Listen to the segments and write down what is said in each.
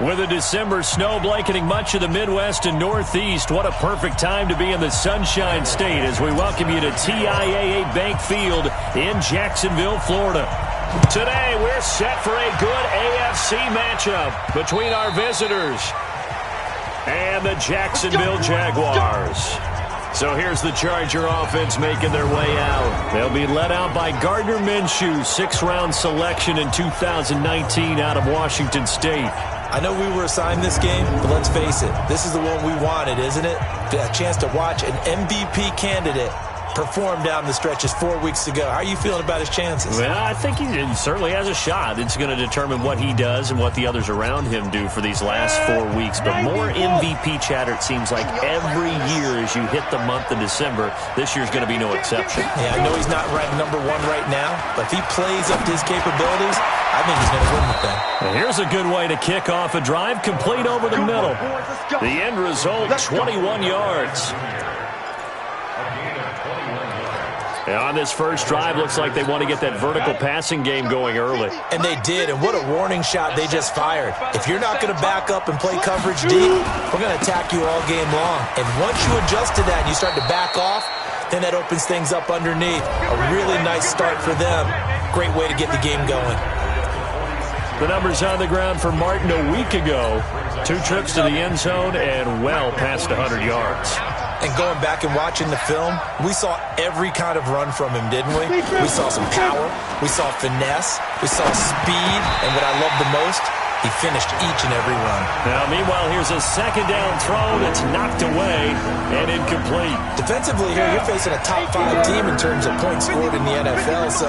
With a December snow blanketing much of the Midwest and Northeast, what a perfect time to be in the Sunshine State as we welcome you to TIAA Bank Field in Jacksonville, Florida. Today, we're set for a good AFC matchup between our visitors and the Jacksonville Jaguars. So here's the Charger offense making their way out. They'll be led out by Gardner Minshew, 6th-round selection in 2019 out of Washington State. I know we were assigned this game, but let's face it, this is the one we wanted, isn't it? A chance to watch an MVP candidate perform down the stretches 4 weeks ago. How are you feeling about his chances? Well, I think he certainly has a shot. It's going to determine what he does and what the others around him do for these last 4 weeks. But more MVP chatter, it seems like, every year as you hit the month of December. This year's going to be no exception. Yeah, I know he's not ranked number 1 right now, but if he plays up to his capabilities, I think he's going to win the thing. And here's a good way to kick off a drive, complete over the middle. The end result, 21 yards. On this first drive, looks like they want to get that vertical passing game going early. And they did, and what a warning shot they just fired. If you're not going to back up and play coverage deep, we're going to attack you all game long. And once you adjust to that and you start to back off, then that opens things up underneath. A really nice start for them. Great way to get the game going. The numbers on the ground for Martin a week ago. 2 trips to the end zone and well past 100 yards. And going back and watching the film, we saw every kind of run from him, didn't we? We saw some power, we saw finesse, we saw speed, and what I love the most, he finished each and every run. Now, meanwhile, here's a second down throw that's knocked away and incomplete. Defensively here, you're facing a top 5 team in terms of points scored in the NFL, so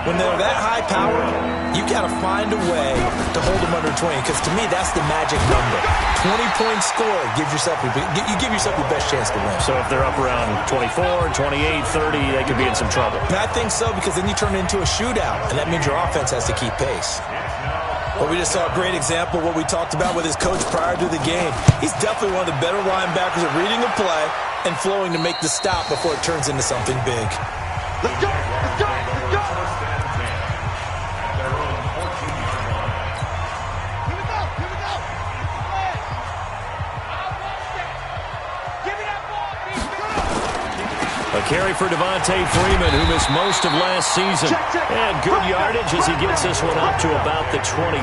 when they're that high power, you got to find a way to hold them under 20, because to me, that's the magic number. 20-point score, you give yourself your best chance to win. So if they're up around 24, 28, 30, they could be in some trouble. And I think so, because then you turn it into a shootout, and that means your offense has to keep pace. Well, we just saw a great example of what we talked about with his coach prior to the game. He's definitely one of the better linebackers at reading a play and flowing to make the stop before it turns into something big. Let's go! Let's go! Let's go! A carry for Devontae Freeman, who missed most of last season. And good yardage as he gets this one up to about the 23.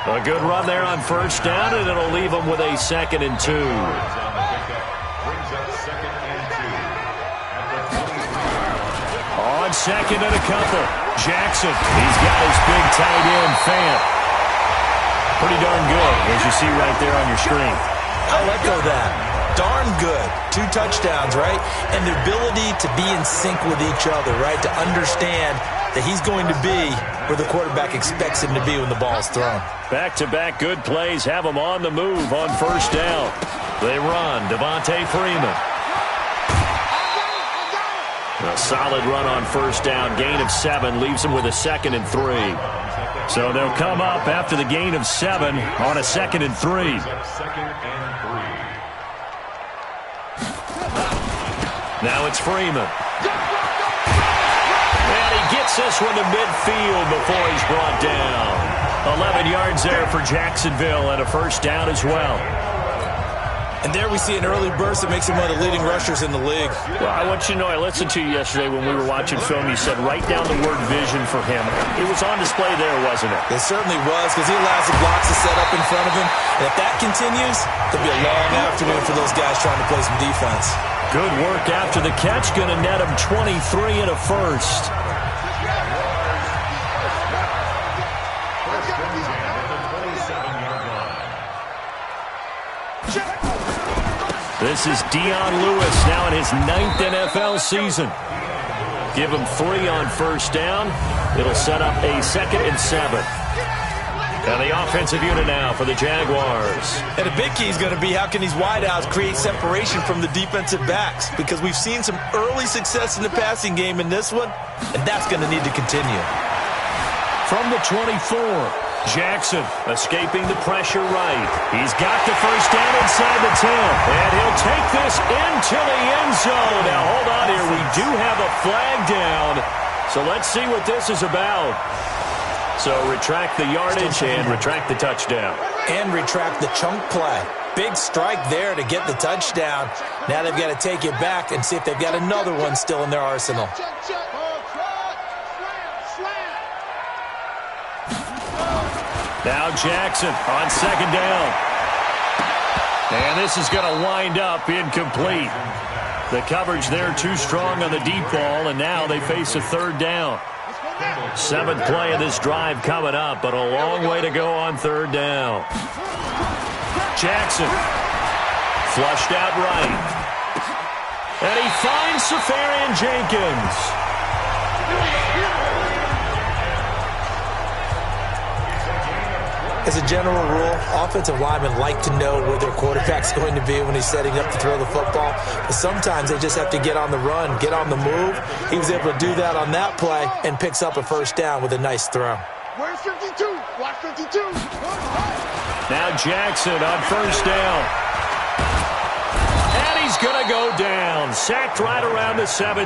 A good run there on first down, and it'll leave him with a 2nd and 2. On 2nd and a couple, Jackson. He's got his big tight end, Fant. Pretty darn good, as you see right there on your screen. I'll echo that. Darn good. 2 touchdowns, right? And the ability to be in sync with each other, right? To understand that he's going to be where the quarterback expects him to be when the ball is thrown. Back-to-back good plays have him on the move on first down. They run. Devontae Freeman. A solid run on first down. Gain of 7 leaves him with a 2nd and 3. So they'll come up after the gain of 7 on a 2nd and 3. Now it's Freeman. And he gets this one to midfield before he's brought down. 11 yards there for Jacksonville and a first down as well. And there we see an early burst that makes him one of the leading rushers in the league. Well, I want you to know, I listened to you yesterday when we were watching film. You said write down the word vision for him. It was on display there, wasn't it? It certainly was, because he allows the blocks to set up in front of him. And if that continues, there'll be a long afternoon for those guys trying to play some defense. Good work after the catch. Going to net him 23 and a first. This is Dion Lewis now in his 9th NFL season. Give him 3 on first down. It'll set up a 2nd and 7. And the offensive unit now for the Jaguars. And a big key is going to be how can these wideouts create separation from the defensive backs, because we've seen some early success in the passing game in this one, and that's going to need to continue. From the 24, Jackson escaping the pressure right. He's got the first down inside the 10, and he'll take this into the end zone. Now, hold on here. We do have a flag down, so let's see what this is about. So retract the yardage and retract the touchdown. and retract the chunk play. Big strike there to get the touchdown. Now they've got to take it back and see if they've got another one still in their arsenal. Now Jackson on second down. And this is going to wind up incomplete. The coverage there too strong on the deep ball, and now they face a third down. 7th play of this drive coming up, but a long way to go on third down. Jackson flushed out right. And he finds Safarian Jenkins. As a general rule, offensive linemen like to know where their quarterback's going to be when he's setting up to throw the football. But sometimes they just have to get on the run, get on the move. He was able to do that on that play and picks up a first down with a nice throw. Where's 52? Watch 52. Now Jackson on first down. And he's going to go down. Sacked right around the 17.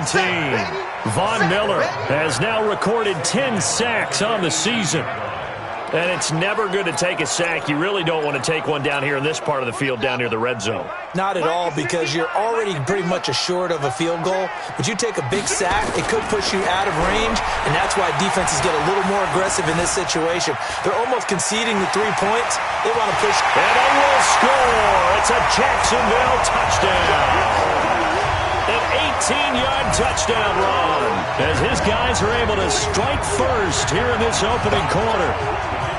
Von Miller has now recorded 10 sacks on the season. And it's never good to take a sack. You really don't want to take one down here in this part of the field, down near the red zone. Not at all, because you're already pretty much assured of a field goal. But you take a big sack, it could push you out of range, and that's why defenses get a little more aggressive in this situation. They're almost conceding the 3 points. They want to push. And they will score. It's a Jacksonville touchdown. An 18-yard touchdown run as his guys are able to strike first here in this opening quarter.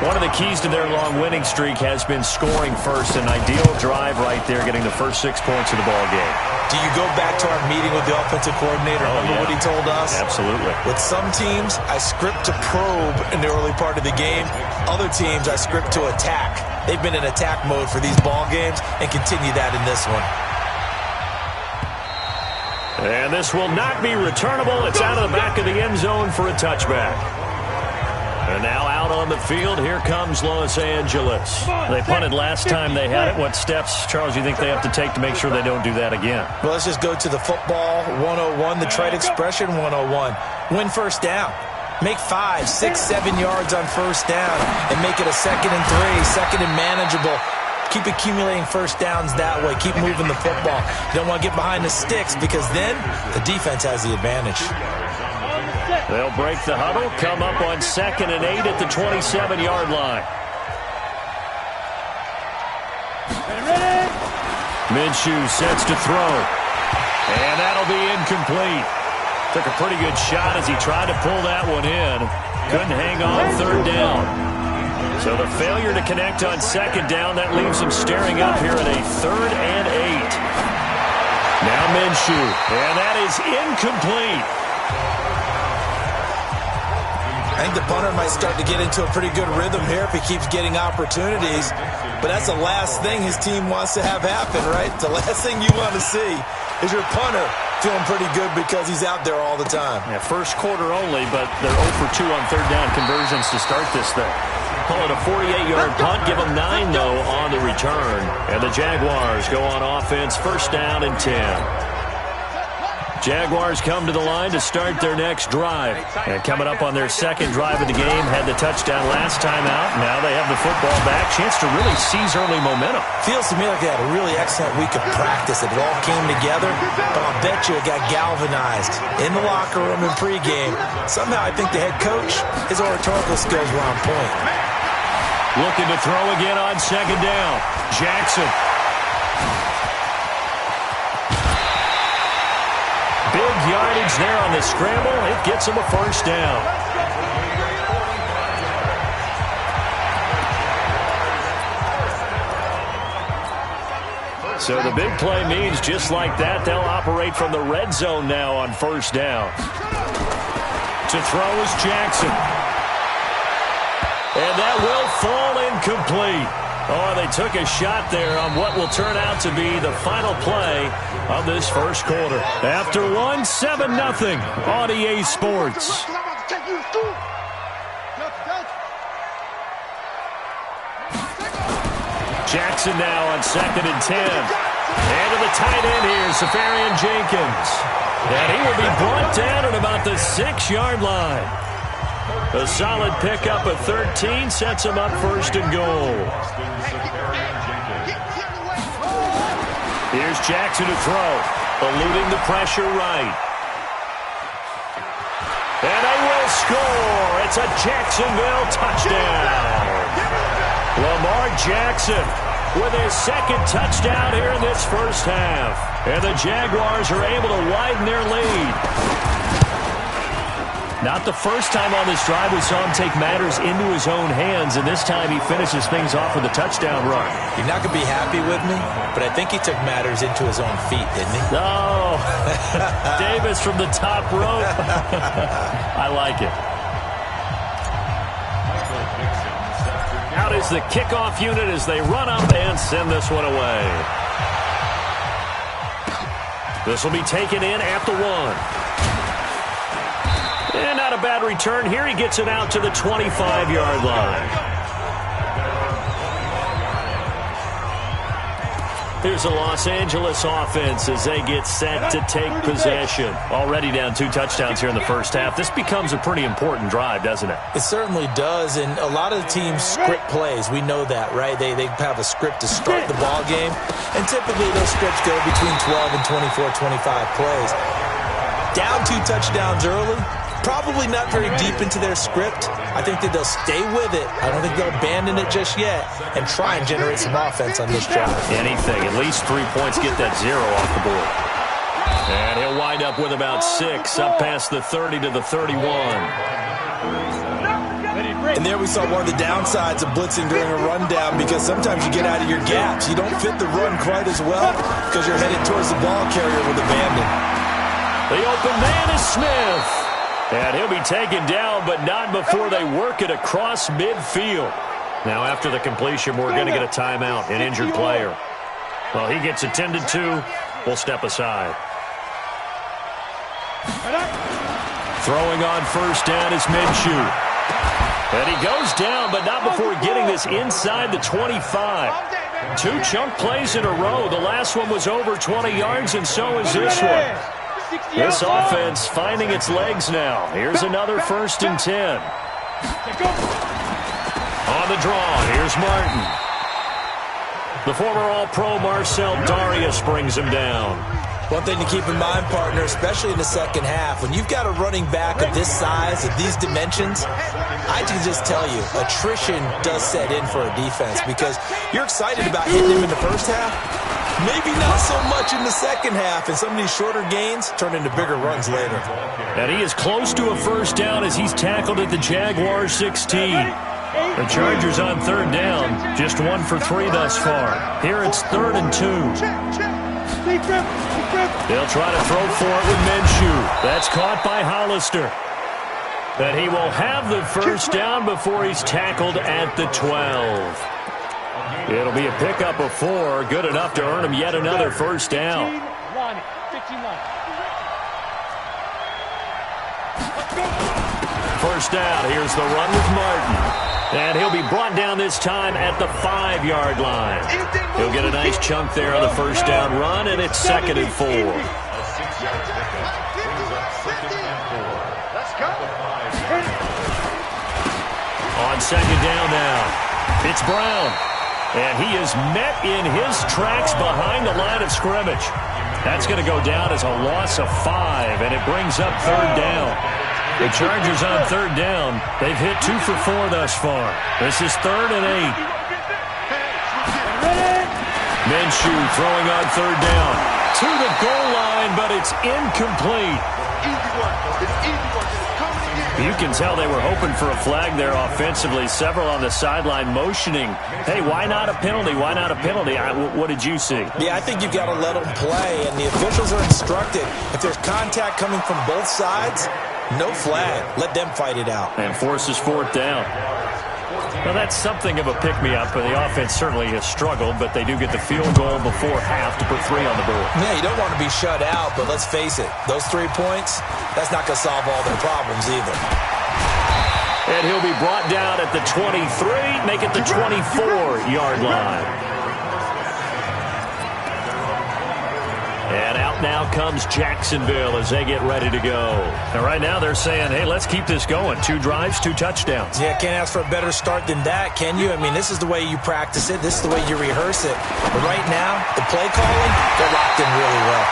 One of the keys to their long winning streak has been scoring first. An ideal drive right there, getting the first 6 points of the ball game. Do you go back to our meeting with the offensive coordinator? Remember what he told us? Absolutely. With some teams, I script to probe in the early part of the game. Other teams, I script to attack. They've been in attack mode for these ball games and continue that in this one. And this will not be returnable. It's out of the back of the end zone for a touchback. And now out on the field, here comes Los Angeles. They punted last time they had it. What steps, Charles, do you think they have to take to make sure they don't do that again? Well, let's just go to the football 101, the trade expression 101. Win first down. Make 5, 6, 7 yards on first down and make it a 2nd and 3, second and manageable. Keep accumulating first downs that way. Keep moving the football. You don't want to get behind the sticks because then the defense has the advantage. They'll break the huddle, come up on 2nd and 8 at the 27-yard line. Minshew sets to throw. And that'll be incomplete. Took a pretty good shot as he tried to pull that one in. Couldn't hang on third down. So the failure to connect on second down, that leaves him staring up here at a 3rd and 8. Now Minshew, and that is incomplete. I think the punter might start to get into a pretty good rhythm here if he keeps getting opportunities. But that's the last thing his team wants to have happen, right? The last thing you want to see is your punter feeling pretty good because he's out there all the time. Yeah, first quarter only, but they're 0 for 2 on third down conversions to start this thing. Call it a 48-yard punt. Give them 9, though, on the return. And the Jaguars go on offense, first down and 10. Jaguars come to the line to start their next drive. And coming up on their second drive of the game, had the touchdown last time out. Now they have the football back. Chance to really seize early momentum. Feels to me like they had a really excellent week of practice. It all came together, but I'll bet you it got galvanized in the locker room and pregame. Somehow I think the head coach, his oratorical skills were on point. Looking to throw again on second down. Jackson. Big yardage there on the scramble. It gets him a first down. So the big play means just like that, they'll operate from the red zone now on first down. To throw is Jackson. And that will fall incomplete. Oh, they took a shot there on what will turn out to be the final play of this first quarter. After one, 7-0 on EA Sports. Jackson now on 2nd and 10. And to the tight end here, Safarian Jenkins. And he will be brought down at about the 6-yard line. A solid pickup of 13 sets him up first and goal. Here's Jackson to throw, eluding the pressure right. And they will score. It's a Jacksonville touchdown. Lamar Jackson with his second touchdown here in this first half. And the Jaguars are able to widen their lead. Not the first time on this drive we saw him take matters into his own hands, and this time he finishes things off with a touchdown run. You're not going to be happy with me, but I think he took matters into his own feet, didn't he? Oh, Davis from the top rope. I like it. Out is the kickoff unit as they run up and send this one away. This will be taken in at the 1. And not a bad return here. He gets it out to the 25-yard line. Here's the Los Angeles offense as they get set to take possession. Already down 2 touchdowns here in the first half. This becomes a pretty important drive, doesn't it? It certainly does, and a lot of the teams script plays. We know that, right? They have a script to start the ball game, and typically those scripts go between 12 and 24, 25 plays. Down 2 touchdowns early, probably not very deep into their script. I think that they'll stay with it. I don't think they'll abandon it just yet and try and generate some offense on this drive. Anything. At least 3 points. Get that 0 off the board. And he'll wind up with about 6 up past the 30 to the 31. And there we saw one of the downsides of blitzing during a rundown, because sometimes you get out of your gaps. You don't fit the run quite as well because you're headed towards the ball carrier with abandon. The open man is Smith. And he'll be taken down, but not before they work it across midfield. Now, after the completion, we're going to get a timeout, an injured player. Well, he gets attended to. We'll step aside. Throwing on first down is Minshew. And he goes down, but not before getting this inside the 25. 2 chunk plays in a row. The last one was over 20 yards, and so is this one. This offense finding its legs now. Here's another 1st and 10. On the draw, here's Martin. The former All-Pro Marcel Darius brings him down. One thing to keep in mind, partner, especially in the second half, when you've got a running back of this size, of these dimensions, I can just tell you, attrition does set in for a defense, because you're excited about hitting him in the first half. Maybe not so much in the second half, and some of these shorter gains turn into bigger runs later. And he is close to a first down as he's tackled at the Jaguars 16. The Chargers on 3rd down, just 1 for 3 thus far. Here it's 3rd and 2. They'll try to throw for it with Minshew. That's caught by Hollister. And he will have the first down before he's tackled at the 12. It'll be a pickup of 4, good enough to earn him yet another first down. First down, here's the run with Martin. And he'll be brought down this time at the 5-yard line. He'll get a nice chunk there on the first down run, and it's 2nd and 4. On 2nd down now, it's Brown. And he is met in his tracks behind the line of scrimmage. That's going to go down as a loss of 5, and it brings up 3rd down. The Chargers on 3rd down. They've hit 2 for 4 thus far. This is 3rd and 8. Minshew throwing on 3rd down. To the goal line, but it's incomplete. You can tell they were hoping for a flag there offensively. Several on the sideline motioning, hey, why not a penalty? Why not a penalty? What did you see? Yeah, I think you've got to let them play, and the officials are instructed. If there's contact coming from both sides, no flag. Let them fight it out. And forces 4th down. Well, that's something of a pick-me-up. The offense certainly has struggled, but they do get the field goal before half to put 3 on the board. Yeah, you don't want to be shut out, but let's face it, those 3 points, that's not going to solve all their problems either. And he'll be brought down at the 23, make it the 24-yard line. And out now comes Jacksonville as they get ready to go. And right now they're saying, hey, let's keep this going. 2 drives, 2 touchdowns. Yeah, can't ask for a better start than that, can you? I mean, this is the way you practice it. This is the way you rehearse it. But right now, the play calling, they're locked in really well.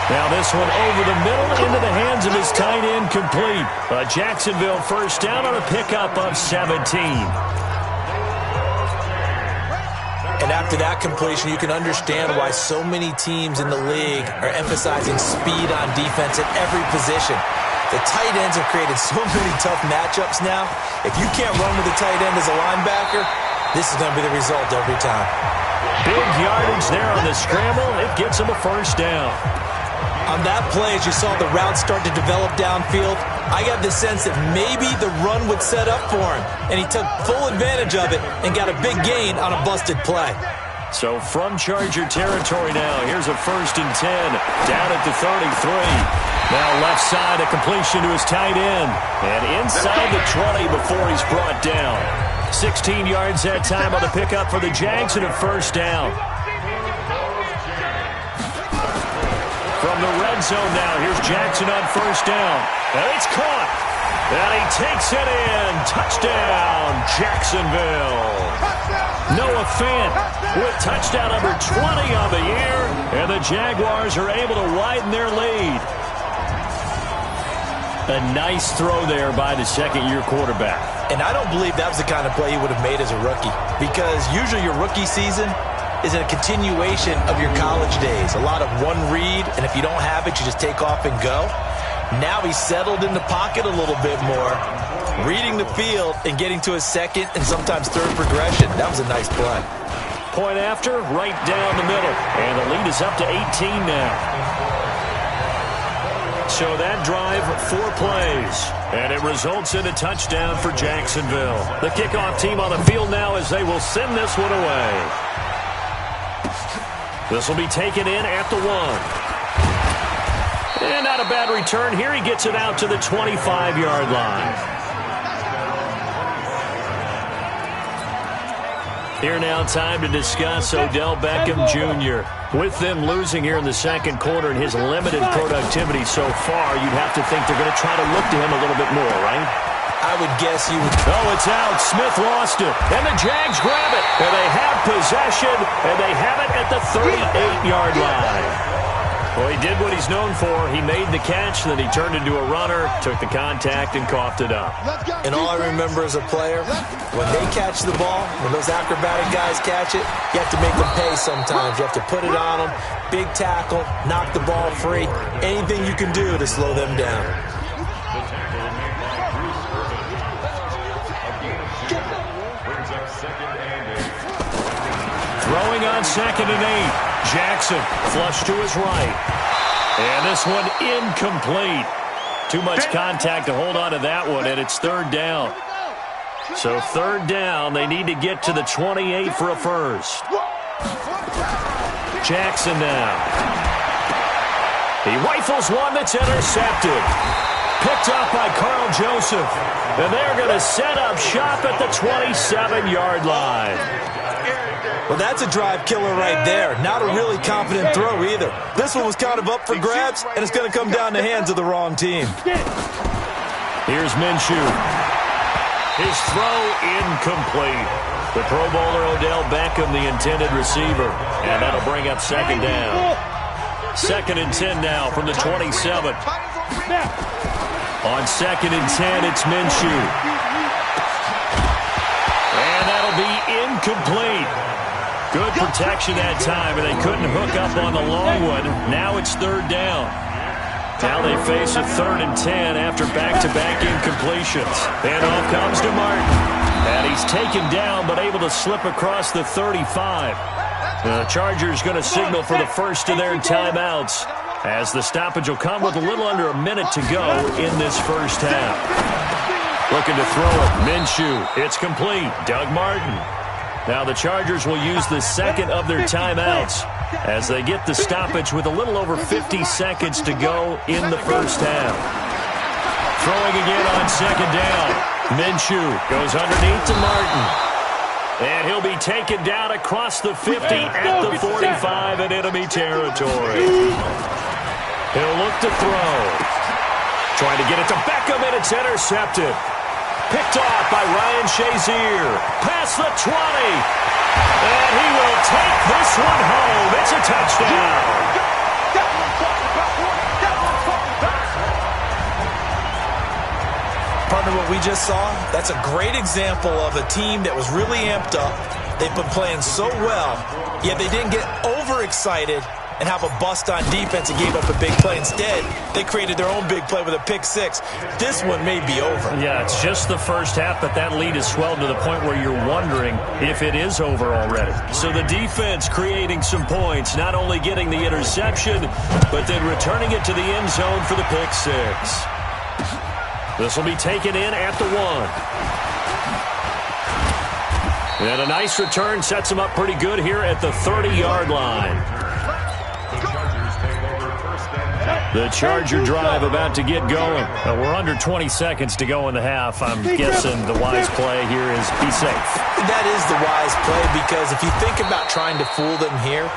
Now this one over the middle into the hands of his tight end, complete. A Jacksonville first down on a pickup of 17. And after that completion, you can understand why so many teams in the league are emphasizing speed on defense at every position. The tight ends have created so many tough matchups now. If you can't run with the tight end as a linebacker, this is going to be the result every time. Big yardage there on the scramble. It gets him a first down. On that play, as you saw the route start to develop downfield, I got the sense that maybe the run would set up for him, and he took full advantage of it and got a big gain on a busted play. So from Charger territory now, here's a 1st and 10, down at the 33. Now left side, a completion to his tight end, and inside the 20 before he's brought down. 16 yards that time on the pickup for the Jags and a first down. From the red zone now, here's Jackson on first down. And it's caught. And he takes it in. Touchdown, Jacksonville. Noah Fant with touchdown number 20 on the year. And the Jaguars are able to widen their lead. A nice throw there by the second-year quarterback. And I don't believe that was the kind of play he would have made as a rookie. Because usually your rookie season is a continuation of your college days. A lot of one read, and if you don't have it, you just take off and go. Now he's settled in the pocket a little bit more, reading the field and getting to his second and sometimes third progression. That was a nice play. Point after, right down the middle. And the lead is up to 18 now. So that drive, 4 plays. And it results in a touchdown for Jacksonville. The kickoff team on the field now as they will send this one away. This will be taken in at the 1. And not a bad return here. He gets it out to the 25-yard line. Here now, time to discuss Odell Beckham Jr. With them losing here in the second quarter and his limited productivity so far, you'd have to think they're going to try to look to him a little bit more, right? I would guess you would. Oh, it's out. Smith lost it. And the Jags grab it. And they have possession. And they have it at the 38-yard line. Well, he did what he's known for. He made the catch, then he turned into a runner, took the contact, and coughed it up. And all I remember as a player, when they catch the ball, when those acrobatic guys catch it, you have to make them pay sometimes. You have to put it on them, big tackle, knock the ball free, anything you can do to slow them down. Throwing on 2nd and 8. Jackson flush to his right. And this one incomplete. Too much contact to hold on to that one, and it's 3rd down. So 3rd down, they need to get to the 28 for a first. Jackson now. He rifles one that's intercepted. Picked up by Carl Joseph. And they're going to set up shop at the 27-yard line. Well, that's a drive killer right there. Not a really confident throw either. This one was kind of up for grabs, and it's going to come down the hands of the wrong team. Here's Minshew. His throw incomplete. The Pro Bowler Odell Beckham, the intended receiver. And that'll bring up 2nd down. 2nd and 10 now from the 27. On 2nd and 10, it's Minshew. And that'll be incomplete. Good protection that time, and they couldn't hook up on the long one. Now it's 3rd down. Now they face a 3rd and 10 after back-to-back incompletions. And off comes to Martin. And he's taken down, but able to slip across the 35. The Chargers going to signal for the first of their timeouts, as the stoppage will come with a little under a minute to go in this first half. Looking to throw it. Minshew. It's complete. Doug Martin. Now the Chargers will use the second of their timeouts as they get the stoppage with a little over 50 seconds to go in the first half. Throwing again on 2nd down. Minshew goes underneath to Martin. And he'll be taken down across the 50 at the 45 in enemy territory. He'll look to throw. Trying to get it to Beckham, and it's intercepted. Picked off by Ryan Shazier. Past the 20. And he will take this one home. It's a touchdown. Partner, what we just saw, that's a great example of a team that was really amped up. They've been playing so well, yet they didn't get overexcited and have a bust on defense and gave up a big play. Instead, they created their own big play with a pick six. This one may be over. Yeah, it's just the first half, but that lead has swelled to the point where you're wondering if it is over already. So the defense creating some points, not only getting the interception, but then returning it to the end zone for the pick six. This will be taken in at the 1. And a nice return sets him up pretty good here at the 30-yard line. The Charger drive about to get going. We're under 20 seconds to go in the half. I'm guessing the wise play here is be safe. That is the wise play, because if you think about trying to fool them here,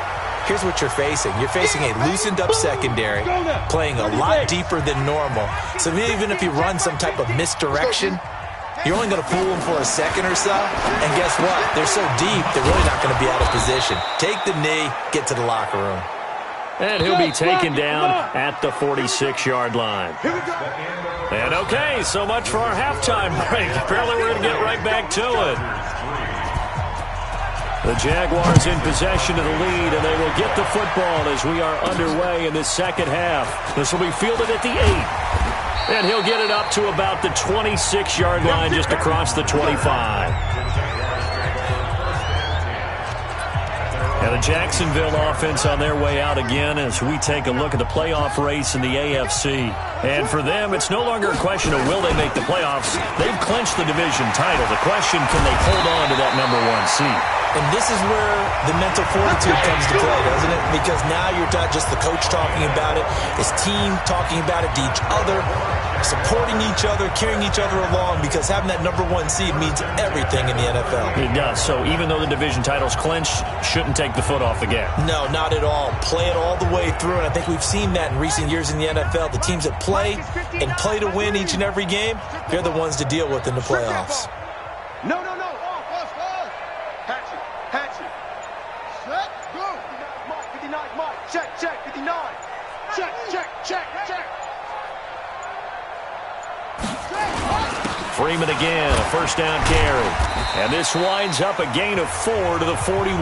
here's what you're facing. You're facing a loosened-up secondary, playing a lot deeper than normal. So even if you run some type of misdirection, you're only going to fool them for a second or so. And guess what? They're so deep, they're really not going to be out of position. Take the knee, get to the locker room. And he'll be taken down at the 46-yard line. And okay, so much for our halftime break. Apparently we're going to get right back to it. The Jaguars in possession of the lead, and they will get the football as we are underway in the second half. This will be fielded at the 8. And he'll get it up to about the 26-yard line, just across the 25. And the Jacksonville offense on their way out again as we take a look at the playoff race in the AFC. And for them, it's no longer a question of will they make the playoffs. They've clinched the division title. The question, can they hold on to that number 1 seed? And this is where the mental fortitude comes to play, doesn't it? Because now you're not just the coach talking about it, his team talking about it to each other, supporting each other, carrying each other along, because having that number 1 seed means everything in the NFL. It does. So even though the division title's clinched, shouldn't take the foot off the gas. No, not at all. Play it all the way through, and I think we've seen that in recent years in the NFL. The teams that play and play to win each and every game, they're the ones to deal with in the playoffs. No. Off. Hatch it. Set, go. 59, Mike. Check, 59. Check. Freeman again, a first down carry. And this winds up a gain of 4 to the 41.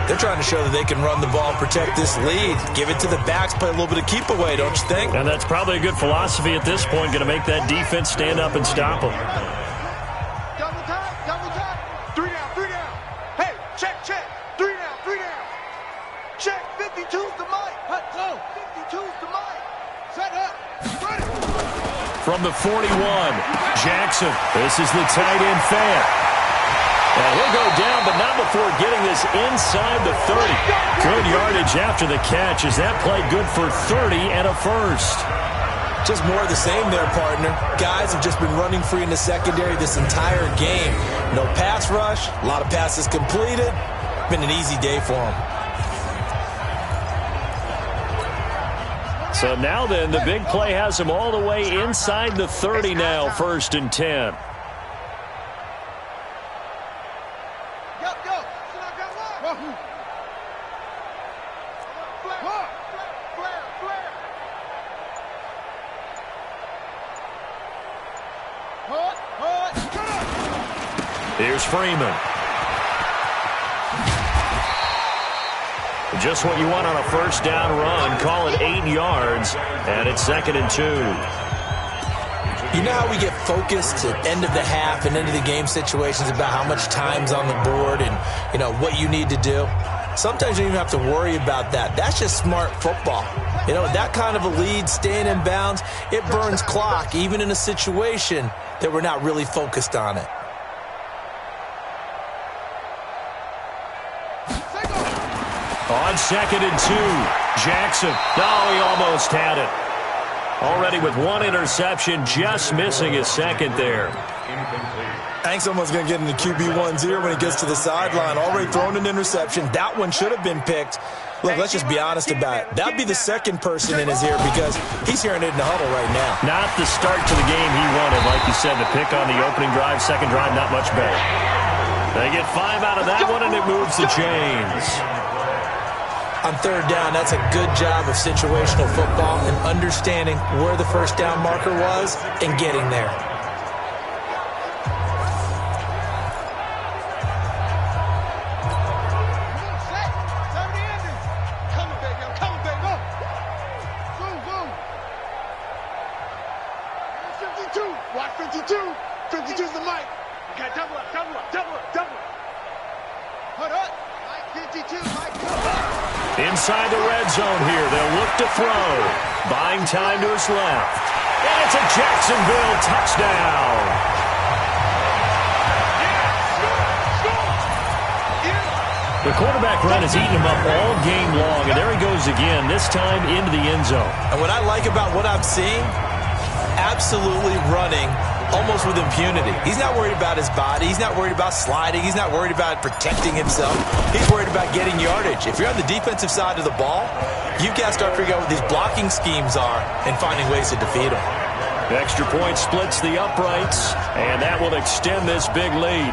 They're trying to show that they can run the ball and protect this lead. Give it to the backs, play a little bit of keep away, don't you think? And that's probably a good philosophy at this point, going to make that defense stand up and stop them. Double time. 3 down. Hey, check. 3 down. Check, 52's the mic. Let's go. 52's the mic. Set up. Ready. From the 41, Jackson. This is the tight end Fant. And he'll go down, but not before getting this inside the 30. Good yardage after the catch as that played good for 30 and a first. Just more of the same there, partner. Guys have just been running free in the secondary this entire game. No pass rush, a lot of passes completed. Been an easy day for them. So now then, the big play has him all the way inside the 30 now, 1st and 10. Here's Freeman. Just what you want on a first down run. Call it 8 yards, and it's 2nd and 2. You know how we get focused at end of the half and end of the game situations about how much time's on the board and, what you need to do? Sometimes you don't even have to worry about that. That's just smart football. That kind of a lead, staying in bounds, it burns clock, even in a situation that we're not really focused on it. On 2nd and 2, Jackson. He almost had it. Already with 1 interception, just missing his 2nd there. Hank's almost going to get into QB1's ear when he gets to the sideline. Already thrown an interception. That one should have been picked. Look, let's just be honest about it. That'd be the second person in his ear because he's hearing it in the huddle right now. Not the start to the game he wanted. Like you said, the pick on the opening drive, second drive, not much better. They get 5 out of that one, and it moves the chains. On third down, that's a good job of situational football and understanding where the first down marker was and getting there. Watch 52. 52's the mic. You got double up, double up, double up, double up. Hold up. Mike 52, Mike. Inside the red zone here. They'll look to throw. Buying time to his left. And it's a Jacksonville touchdown. The quarterback run has eaten him up all game long, and there he goes again, this time into the end zone. And what I like about what I'm seeing, absolutely running almost with impunity. He's not worried about his body. He's not worried about sliding. He's not worried about protecting himself. He's worried about getting yardage. If you're on the defensive side of the ball, you've got to start figuring out what these blocking schemes are and finding ways to defeat them. The extra point splits the uprights, and that will extend this big lead.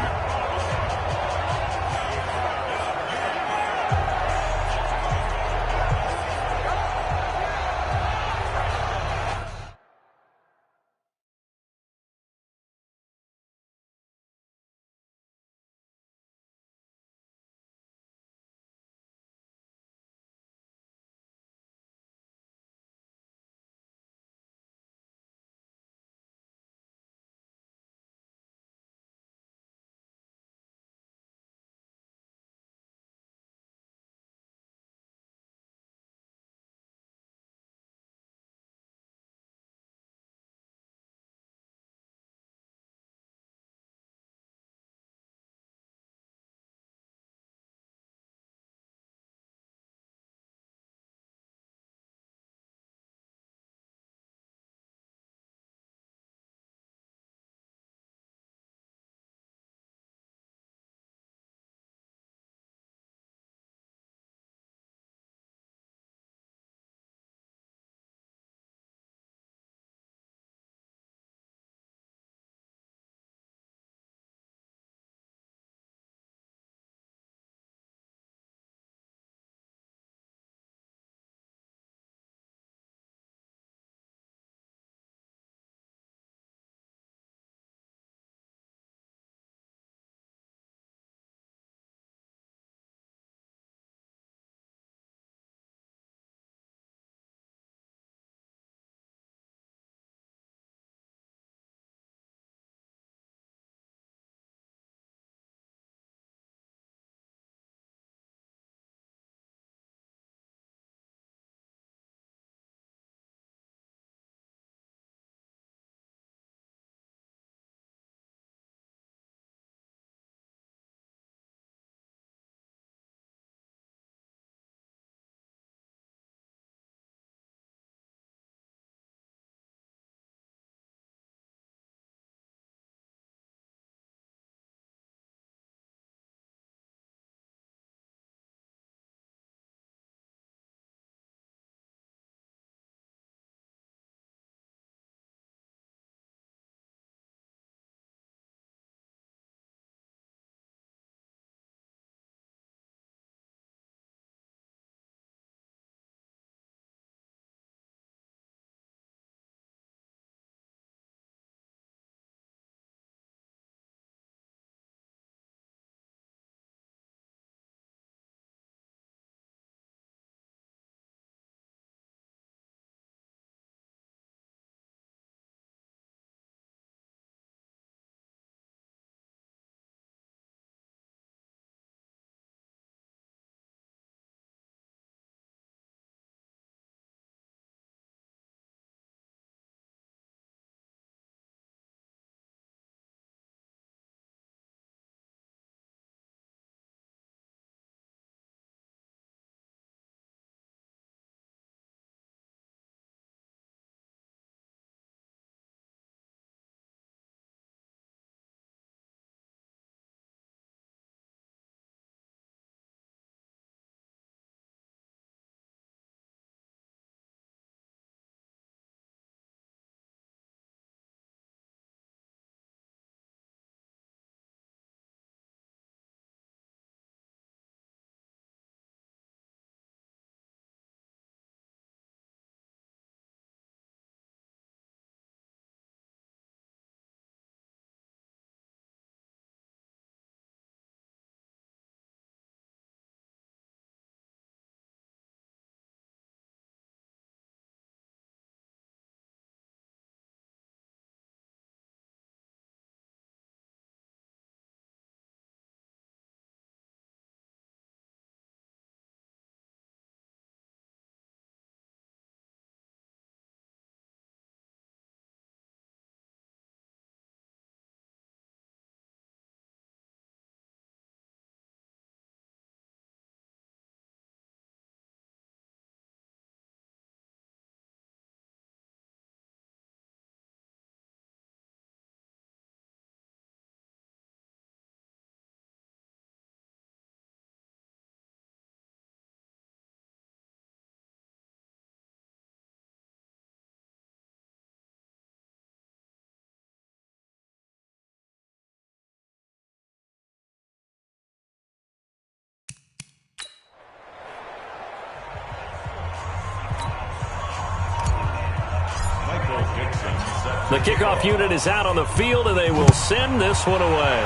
The kickoff unit is out on the field, and they will send this one away.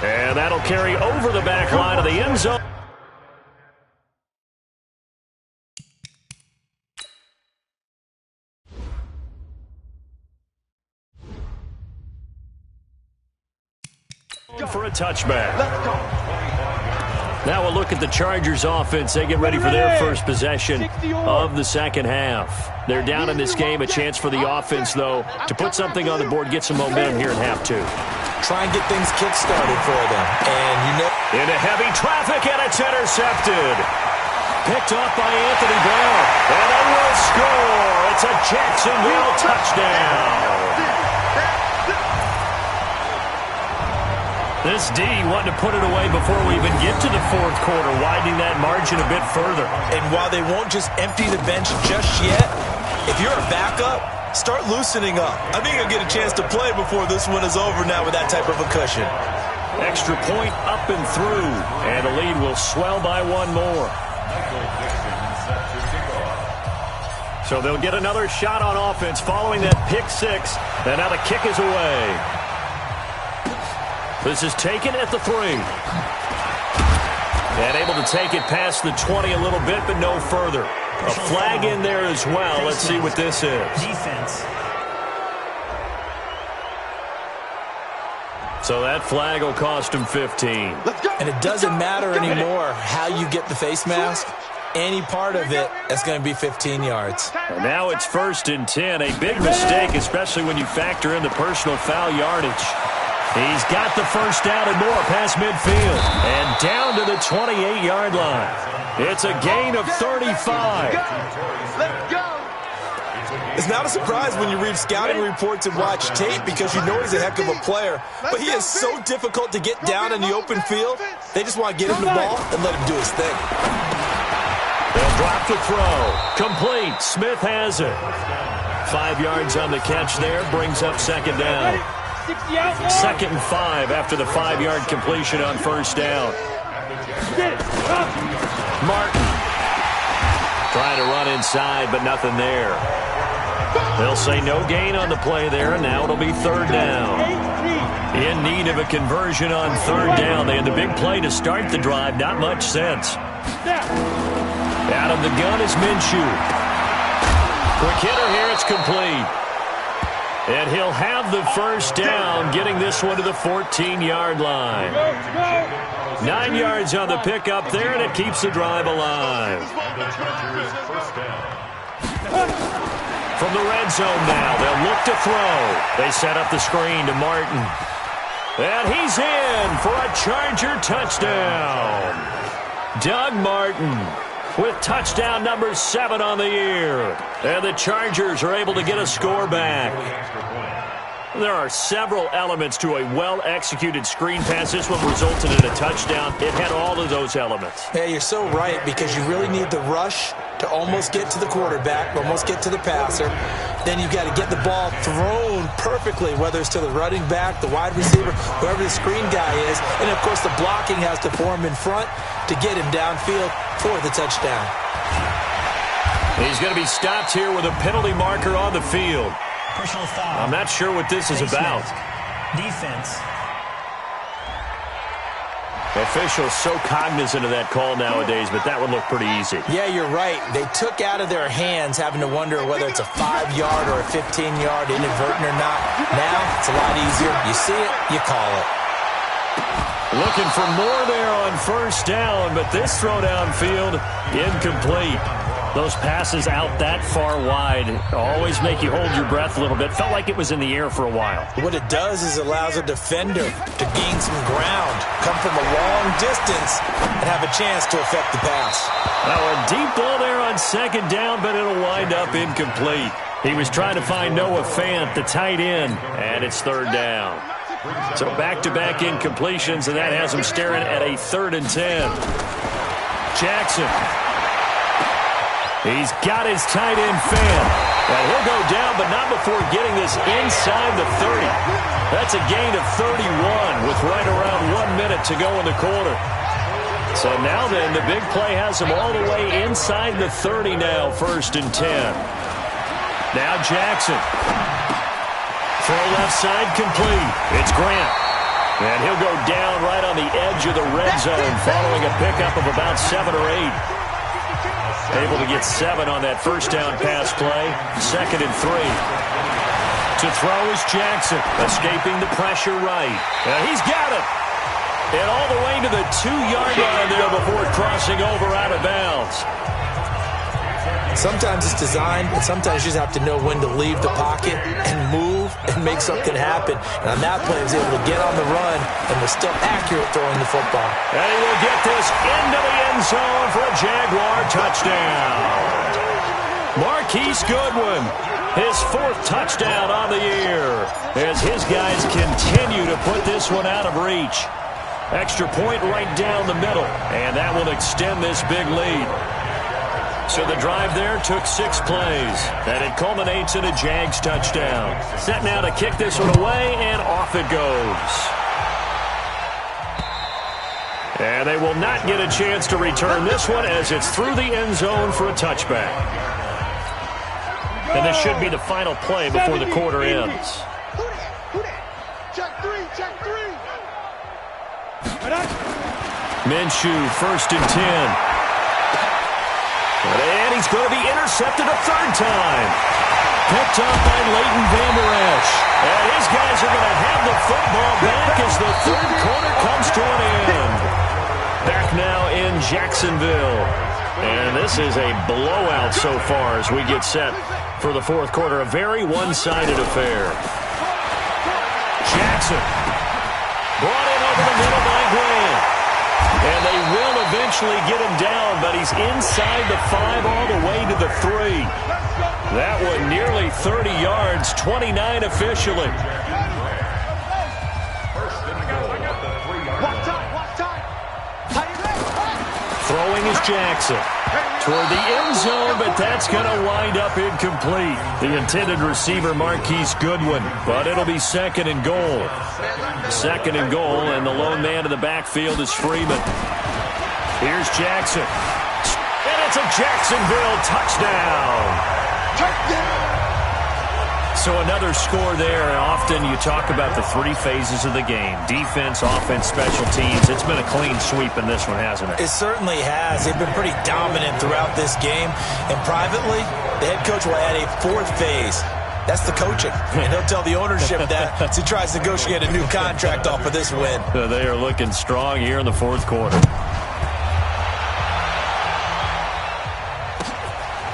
And that'll carry over the back line of the end zone. For a touchback. Now we'll look at the Chargers offense. They get ready for their first possession of the second half. They're down in this game. A chance for the offense, though, to put something on the board, get some momentum here in half two. Try and get things kick-started for them. And you know, into heavy traffic, and it's intercepted. Picked off by Anthony Brown. And they will score. It's a Jacksonville touchdown. This D wanting to put it away before we even get to the fourth quarter, widening that margin a bit further. And while they won't just empty the bench just yet, if you're a backup, start loosening up. I think you'll get a chance to play before this one is over now with that type of a cushion. Extra point up and through, and the lead will swell by one more. So they'll get another shot on offense following that pick six, and now the kick is away. This is taken at the 3. And able to take it past the 20 a little bit, but no further. A flag in there as well. Let's see what this is. Defense. So that flag will cost him 15. And it doesn't matter anymore how you get the face mask. Any part of it, that's going to be 15 yards. And now it's 1st and 10. A big mistake, especially when you factor in the personal foul yardage. He's got the first down and more past midfield. And down to the 28-yard line. It's a gain of 35. Let's go. It's not a surprise when you read scouting reports and watch tape because you know he's a heck of a player. But he is so difficult to get down in the open field. They just want to get him the ball and let him do his thing. They'll drop the throw. Complete. Smith has it. 5 yards on the catch there. Brings up second down. 2nd and 5 after the 5-yard completion on first down. Martin trying to run inside, but nothing there. They'll say no gain on the play there, and now it'll be 3rd down. In need of a conversion on 3rd down. They had the big play to start the drive. Not much sense. Out of the gun is Minshew. Quick hitter here. It's complete. And he'll have the first down, getting this one to the 14-yard line. 9 yards on the pickup there, and it keeps the drive alive. From the red zone now, they'll look to throw. They set up the screen to Martin. And he's in for a Charger touchdown. Doug Martin with touchdown number 7 on the year. And the Chargers are able to get a score back. There are several elements to a well-executed screen pass. This one resulted in a touchdown. It had all of those elements. Yeah, you're so right, because you really need the rush to almost get to the quarterback, almost get to the passer. Then you've got to get the ball thrown perfectly, whether it's to the running back, the wide receiver, whoever the screen guy is. And, of course, the blocking has to form in front to get him downfield for the touchdown. He's going to be stopped here with a penalty marker on the field. Personal foul. I'm not sure what this is about. Defense. Officials so cognizant of that call nowadays, but that would look pretty easy. Yeah, you're right. They took out of their hands having to wonder whether it's a 5-yard or a 15-yard, inadvertent or not. Now, it's a lot easier. You see it, you call it. Looking for more there on first down, but this throw downfield, incomplete. Those passes out that far wide always make you hold your breath a little bit. Felt like it was in the air for a while. What it does is allows a defender to gain some ground, come from a long distance, and have a chance to affect the pass. Now a deep ball there on second down, but it'll wind up incomplete. He was trying to find Noah Fant, the tight end, and it's third down. So back-to-back incompletions, and that has him staring at a 3rd and 10. Jackson. He's got his tight end Fant. And he'll go down, but not before getting this inside the 30. That's a gain of 31 with right around 1 minute to go in the quarter. So now then, the big play has him all the way inside the 30 now, 1st and 10. Now Jackson. Throw left side complete. It's Grant. And he'll go down right on the edge of the red zone following a pickup of about 7 or 8. Able to get 7 on that first down pass play. 2nd and 3. To throw is Jackson. Escaping the pressure right. And he's got it. And all the way to the 2-yard line there before crossing over out of bounds. Sometimes it's designed, but sometimes you just have to know when to leave the pocket and move and make something happen. And on that play, he was able to get on the run and was still accurate throwing the football. And he will get this into the end zone for a Jaguar touchdown. Marquise Goodwin, his 4th touchdown on the year, as his guys continue to put this one out of reach. Extra point right down the middle, and that will extend this big lead. So the drive there took 6 plays, and it culminates in a Jags touchdown. Set now to kick this one away, and off it goes. And they will not get a chance to return this one as it's through the end zone for a touchback. And this should be the final play before the quarter ends. Check 3, check 3. Minshew, 1st and 10. And he's going to be intercepted a 3rd time. Picked up by Leighton Vander Esch. And his guys are going to have the football back as the 3rd quarter comes to an end. Back now in Jacksonville. And this is a blowout so far as we get set for the 4th quarter. A very one-sided affair. Jackson. Brought in over the middle by Grant. And they will eventually get him down, but he's inside the 5 all the way to the 3. That one nearly 30 yards, 29 officially. Throwing is Jackson. Toward the end zone, but that's going to wind up incomplete. The intended receiver, Marquise Goodwin, but it'll be 2nd and goal. 2nd and goal, and the lone man in the backfield is Freeman. Here's Jackson. And it's a Jacksonville touchdown. So another score there. Often you talk about the 3 phases of the game. Defense, offense, special teams. It's been a clean sweep in this one, hasn't it? It certainly has. They've been pretty dominant throughout this game. And privately, the head coach will add a 4th phase. That's the coaching. And he'll tell the ownership that as he tries to negotiate a new contract off of this win. They are looking strong here in the 4th quarter.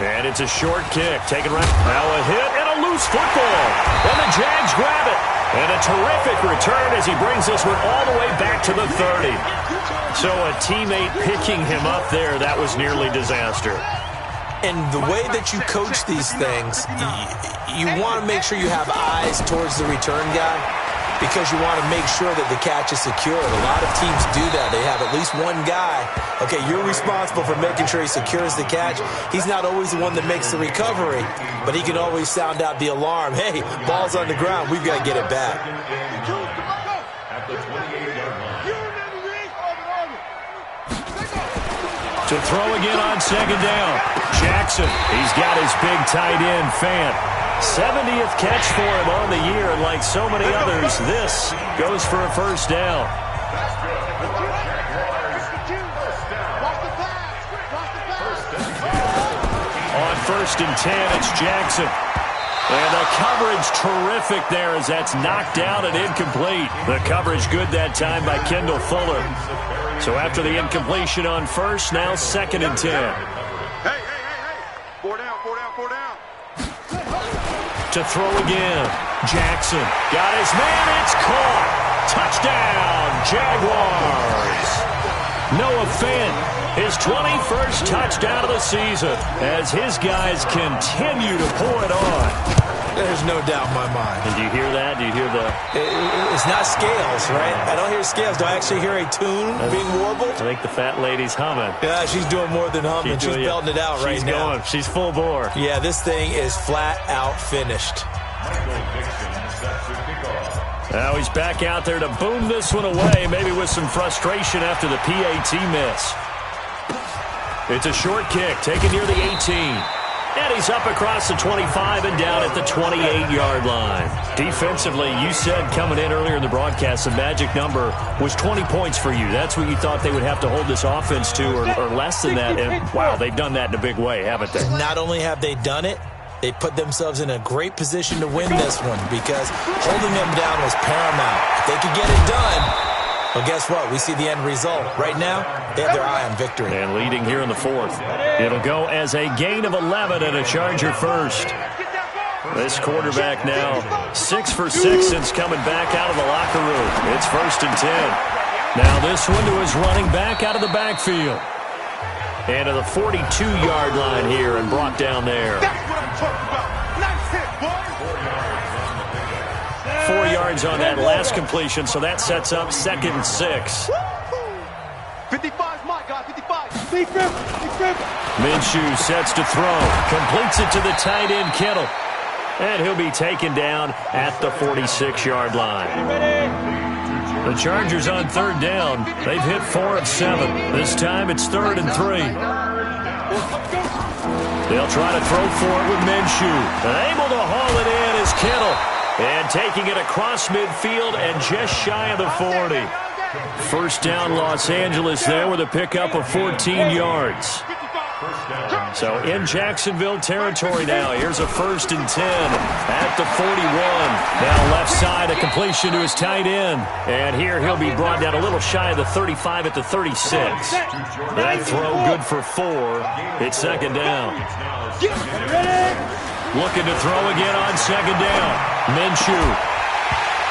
And it's a short kick. Taken right. Now a hit and a loose football. And the Jags grab it. And a terrific return as he brings this one all the way back to the 30. So a teammate picking him up there, that was nearly disaster. And the way that you coach these things, you want to make sure you have eyes towards the return guy because you want to make sure that the catch is secured. A lot of teams do that. They have at least one guy. Okay, you're responsible for making sure he secures the catch. He's not always the one that makes the recovery, but he can always sound out the alarm. Hey, ball's on the ground. We've got to get it back. To throw again on 2nd down. Jackson, he's got his big tight end, Fant. 70th catch for him on the year, and like so many others, this goes for a 1st down. On 1st and 10, it's Jackson. And the coverage terrific there as that's knocked down and incomplete. The coverage good that time by Kendall Fuller. So after the incompletion on 1st, now 2nd and 10. Hey. 4 down. To throw again. Jackson got his man. It's caught. Touchdown, Jaguars. Noah Fant, his 21st touchdown of the season as his guys continue to pour it on. There's no doubt in my mind. And do you hear that? Do you hear the... It's not scales, right? I don't hear scales. Do I actually hear a tune being warbled? I think the fat lady's humming. Yeah, she's doing more than humming. She's belting it out right now. She's going. She's full bore. Yeah, this thing is flat out finished. Now he's back out there to boom this one away, maybe with some frustration after the PAT miss. It's a short kick, taken near the 18. And he's up across the 25 and down at the 28-yard line. Defensively, you said coming in earlier in the broadcast, the magic number was 20 points for you. That's what you thought they would have to hold this offense to, or less than that. And, wow, they've done that in a big way, haven't they? Not only have they done it, they put themselves in a great position to win this one because holding them down was paramount. If they could get it done, well, guess what? We see the end result. Right now, they have their eye on victory. And leading here in the fourth. It'll go as a gain of 11 and a Charger first. This quarterback now 6 for 6 since coming back out of the locker room. It's 1st and 10. Now this one to his running back out of the backfield. And to the 42-yard line here and brought down there. That's what I'm talking about. Nice hit, boy. 4 yards on that last completion, so that sets up 2nd and 6. 55's my guy, 55. Big grip, big grip. Minshew sets to throw. Completes it to the tight end, Kittle. And he'll be taken down at the 46-yard line. The Chargers on 3rd down. They've hit 4 of 7. This time it's 3rd and 3. They'll try to throw for it with Minshew. Able to haul it in is Kittle. And taking it across midfield and just shy of the 40. 1st down Los Angeles there with a pickup of 14 yards. So in Jacksonville territory now. Here's a 1st and 10 at the 41. Now left side, a completion to his tight end. And here he'll be brought down a little shy of the 35 at the 36. That throw good for 4. It's 2nd down. Looking to throw again on 2nd down. Minshew.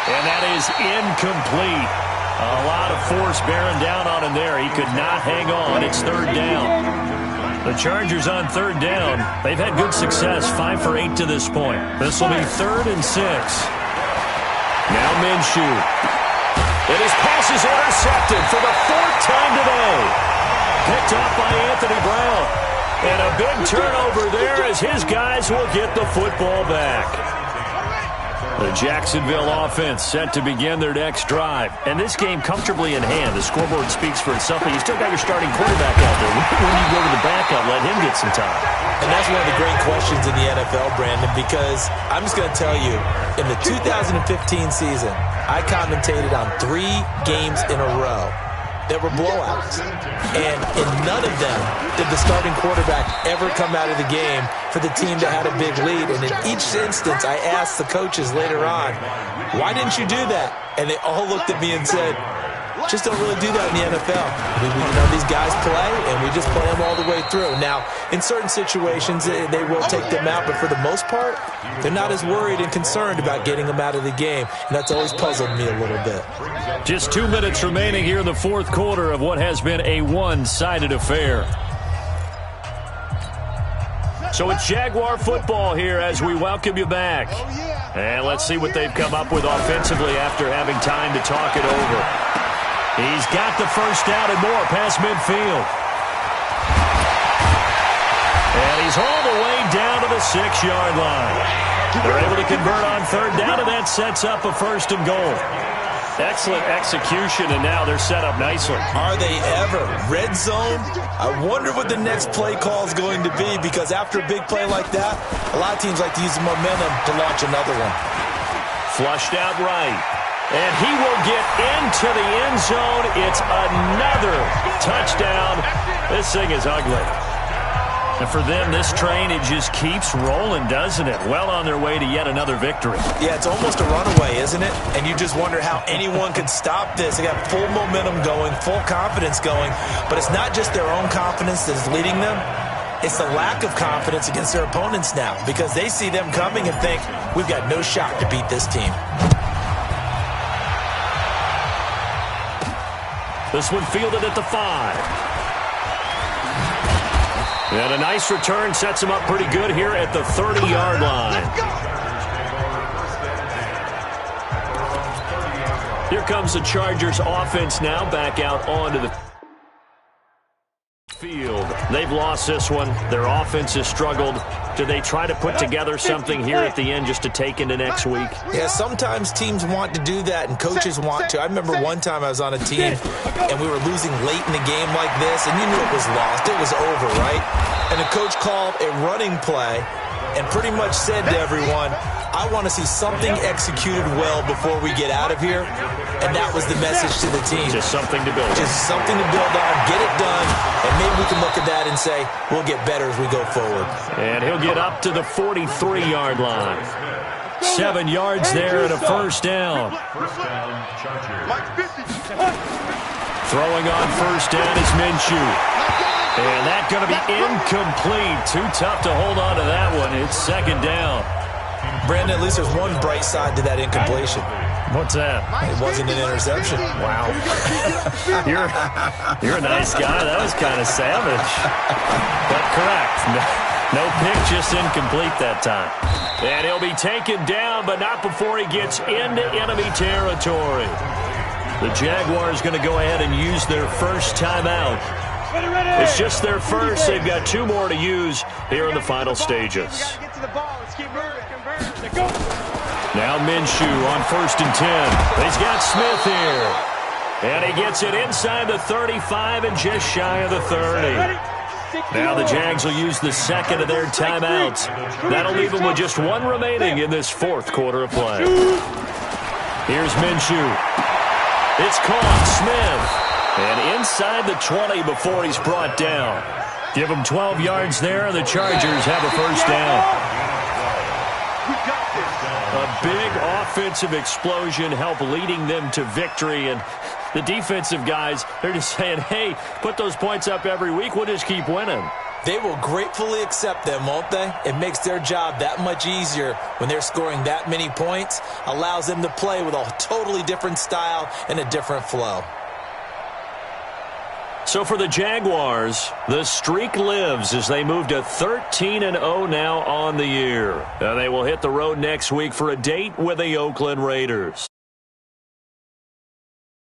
And that is incomplete. A lot of force bearing down on him there. He could not hang on. It's 3rd down. The Chargers on 3rd down. They've had good success, 5 for 8 to this point. This will be 3rd and 6. Now Minshew. And his pass is intercepted for the 4th time today. Picked off by Anthony Brown. And a big turnover there as his guys will get the football back. The Jacksonville offense set to begin their next drive. And this game comfortably in hand. The scoreboard speaks for itself, but you still got your starting quarterback out there. When you go to the backup, let him get some time. And that's one of the great questions in the NFL, Brandon, because I'm just going to tell you, in the 2015 season, I commentated on 3 games in a row that were blowouts. And in none of them did the starting quarterback ever come out of the game for the team that had a big lead. And in each instance, I asked the coaches later on, why didn't you do that? And they all looked at me and said, just don't really do that in the NFL. These guys play, and we just play them all the way through. Now, in certain situations, they will take them out, but for the most part, they're not as worried and concerned about getting them out of the game, and that's always puzzled me a little bit. Just 2 minutes remaining here in the 4th quarter of what has been a one-sided affair. So it's Jaguar football here as we welcome you back. And let's see what they've come up with offensively after having time to talk it over. He's got the 1st down and more past midfield. And he's all the way down to the 6-yard line. They're able to convert on 3rd down, and that sets up a 1st and goal. Excellent execution, and now they're set up nicely. Are they ever? Red zone? I wonder what the next play call is going to be, because after a big play like that, a lot of teams like to use the momentum to launch another one. Flushed out right. And he will get into the end zone. It's another touchdown. This thing is ugly. And for them, this train, it just keeps rolling, doesn't it? Well on their way to yet another victory. Yeah, it's almost a runaway, isn't it? And you just wonder how anyone could stop this. They got full momentum going, full confidence going. But it's not just their own confidence that is leading them. It's the lack of confidence against their opponents now, because they see them coming and think, we've got no shot to beat this team. This one fielded at the 5. And a nice return sets him up pretty good here at the 30-yard line. Here comes the Chargers offense now back out onto the field. They've lost this one. Their offense has struggled. Do they try to put together something here at the end just to take into next week? Yeah, sometimes teams want to do that and coaches want to. I remember one time I was on a team and we were losing late in the game like this, and you knew it was lost. It was over, right? And the coach called a running play and pretty much said to everyone, I want to see something executed well before we get out of here. And that was the message to the team. Just something to build on. Just something to build on, get it done, and maybe we can look at that and say, we'll get better as we go forward. And he'll get up to the 43-yard line. 7 yards there and a first down. Throwing on first down is Minshew. And that's going to be incomplete. Too tough to hold on to that one. It's second down. Brandon, at least there's one bright side to that incompletion. What's that? It wasn't an interception. Wow. You're a nice guy. That was kind of savage. But correct. No pick, just incomplete that time. And he'll be taken down, but not before he gets into enemy territory. The Jaguars going to go ahead and use their first timeout. It's just their first. They've got 2 more to use here in the final stages. Now Minshew on 1st and 10. He's got Smith here. And he gets it inside the 35 and just shy of the 30. Now the Jags will use the second of their timeouts. That'll leave them with just 1 remaining in this 4th quarter of play. Here's Minshew. It's caught. Smith. And inside the 20 before he's brought down. Give him 12 yards there, and the Chargers have a first down. A big offensive explosion helped leading them to victory. And the defensive guys, they're just saying, hey, put those points up every week. We'll just keep winning. They will gratefully accept them, won't they? It makes their job that much easier when they're scoring that many points. Allows them to play with a totally different style and a different flow. So for the Jaguars, the streak lives as they move to 13-0 now on the year. They will hit the road next week for a date with the Oakland Raiders.